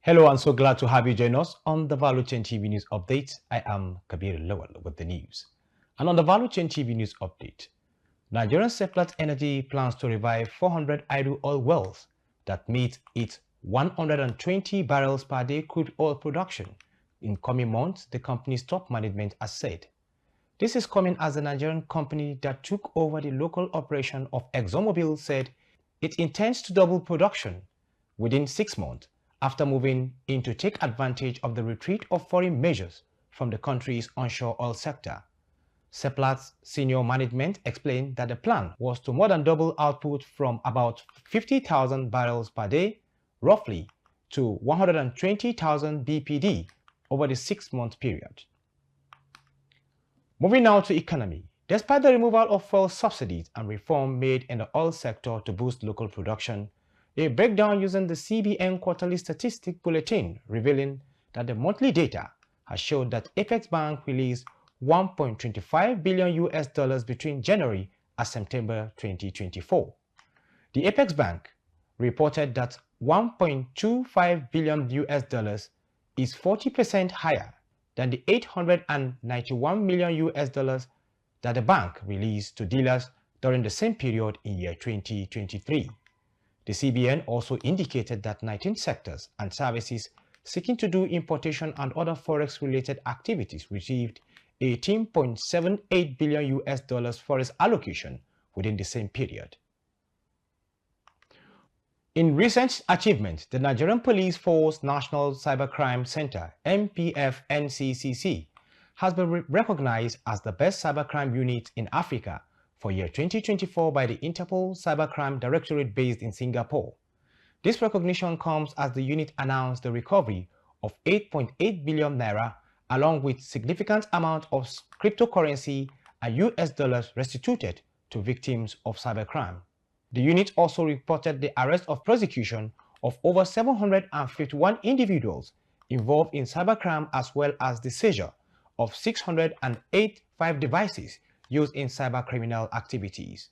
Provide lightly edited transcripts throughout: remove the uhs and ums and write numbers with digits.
Hello, I'm so glad to have you join us on the Value Chain TV News Update. I am Kabir Lawal with the news. And on the Value Chain TV News Update, Nigerian Seplat Energy plans to revive 400 idle oil wells that meet its 120 barrels per day crude oil production in coming months, the company's top management has said. This is coming as the Nigerian company that took over the local operation of ExxonMobil said it intends to double production within 6 months after moving in to take advantage of the retreat of foreign measures from the country's onshore oil sector. Seplat's senior management explained that the plan was to more than double output from about 50,000 barrels per day, roughly, to 120,000 BPD over the 6-month period. Moving now to economy. Despite the removal of fuel subsidies and reform made in the oil sector to boost local production, a breakdown using the CBN Quarterly Statistic Bulletin revealing that the monthly data has showed that Apex Bank released 1.25 billion US dollars between January and September 2024. The Apex Bank reported that 1.25 billion US dollars is 40% higher than the 891 million US dollars that the bank released to dealers during the same period in year 2023. The CBN also indicated that 19 sectors and services seeking to do importation and other forex-related activities received 18.78 billion US dollars forex allocation within the same period. In recent achievements, the Nigerian Police Force National Cybercrime Center (NPF-NCCC) has been recognized as the best cybercrime unit in Africa for year 2024 by the Interpol Cybercrime Directorate based in Singapore. This recognition comes as the unit announced the recovery of 8.8 billion naira along with significant amount of cryptocurrency and US dollars restituted to victims of cybercrime. The unit also reported the arrest of prosecution of over 751 individuals involved in cybercrime as well as the seizure of 685 devices used in cybercriminal activities.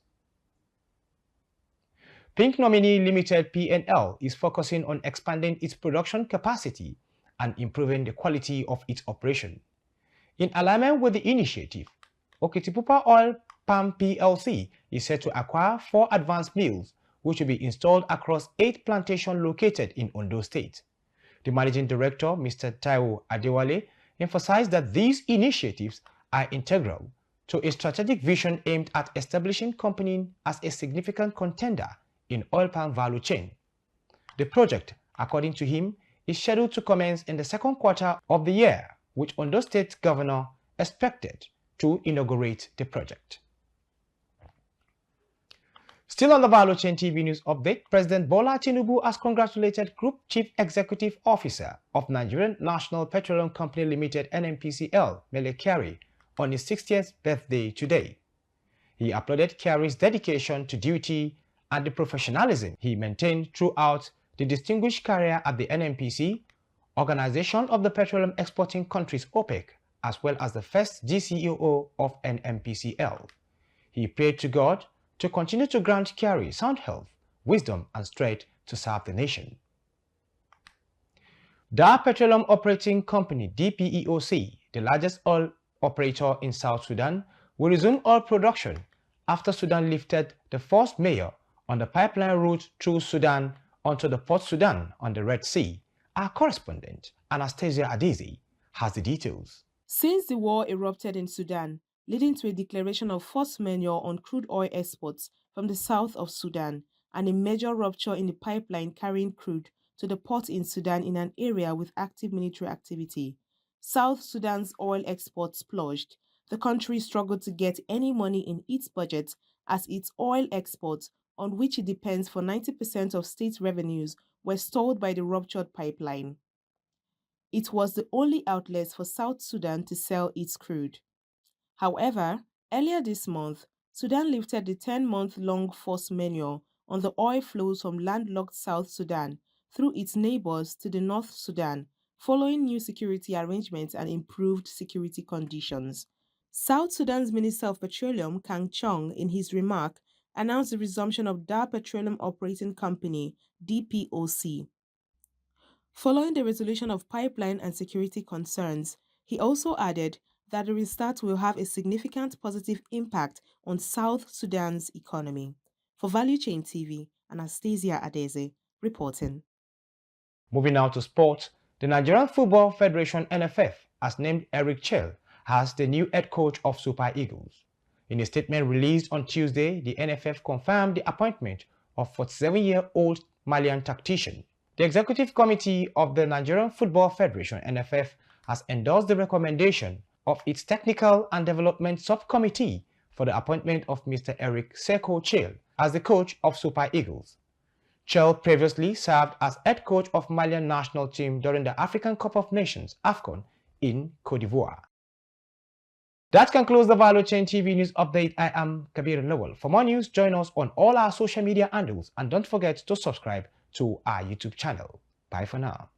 Pink Nominee Limited (PNL) is focusing on expanding its production capacity and improving the quality of its operation. In alignment with the initiative, Okitipupa Oil Palm PLC is set to acquire 4 advanced mills, which will be installed across 8 plantations located in Ondo State. The Managing Director, Mr. Taiwo Adewale, emphasized that these initiatives are integral to a strategic vision aimed at establishing company as a significant contender in oil palm value chain. The project, according to him, is scheduled to commence in the second quarter of the year, with Ondo State Governor expected to inaugurate the project. Still on the Value Chain TV News Update, President Bola Tinubu has congratulated Group Chief Executive Officer of Nigerian National Petroleum Company Limited (NNPCL), Mele Kyari, on his 60th birthday today. He applauded Kyari's dedication to duty and the professionalism he maintained throughout the distinguished career at the NNPC, Organization of the Petroleum Exporting Countries (OPEC), as well as the first GCEO of NNPCL. He prayed to God to continue to grant Kyari sound health, wisdom, and strength to serve the nation. Dar Petroleum Operating Company (DPEOC), the largest oil operator in South Sudan, will resume oil production after Sudan lifted the first mayor on the pipeline route through Sudan onto the Port Sudan on the Red Sea. Our correspondent, Anastasia Adezi, has the details. Since the war erupted in Sudan, leading to a declaration of force majeure on crude oil exports from the south of Sudan and a major rupture in the pipeline carrying crude to the port in Sudan in an area with active military activity, South Sudan's oil exports plunged. The country struggled to get any money in its budget as its oil exports, on which it depends for 90% of state revenues, were stalled by the ruptured pipeline. It was the only outlet for South Sudan to sell its crude. However, earlier this month, Sudan lifted the 10-month-long force majeure on the oil flows from landlocked South Sudan through its neighbors to the North Sudan, following new security arrangements and improved security conditions. South Sudan's Minister of Petroleum, Kang Chong, in his remark, announced the resumption of Dar Petroleum Operating Company (DPOC). Following the resolution of pipeline and security concerns, he also added that the restart will have a significant positive impact on South Sudan's economy. For Value Chain TV, Anastasia Adeze reporting. Moving now to sports, the Nigerian Football Federation (NFF) has named Eric Chelle as the new head coach of Super Eagles. In a statement released on Tuesday, the NFF confirmed the appointment of 47-year-old Malian tactician. The Executive Committee of the Nigerian Football Federation (NFF) has endorsed the recommendation of its Technical and Development Subcommittee for the appointment of Mr. Eric Sekou Chelle as the coach of Super Eagles. Chelle previously served as head coach of Malian national team during the African Cup of Nations (AFCON) in Cote d'Ivoire. That concludes the Value Chain TV News Update. I am Kabir Lowell. For more news, join us on all our social media handles and don't forget to subscribe to our YouTube channel. Bye for now.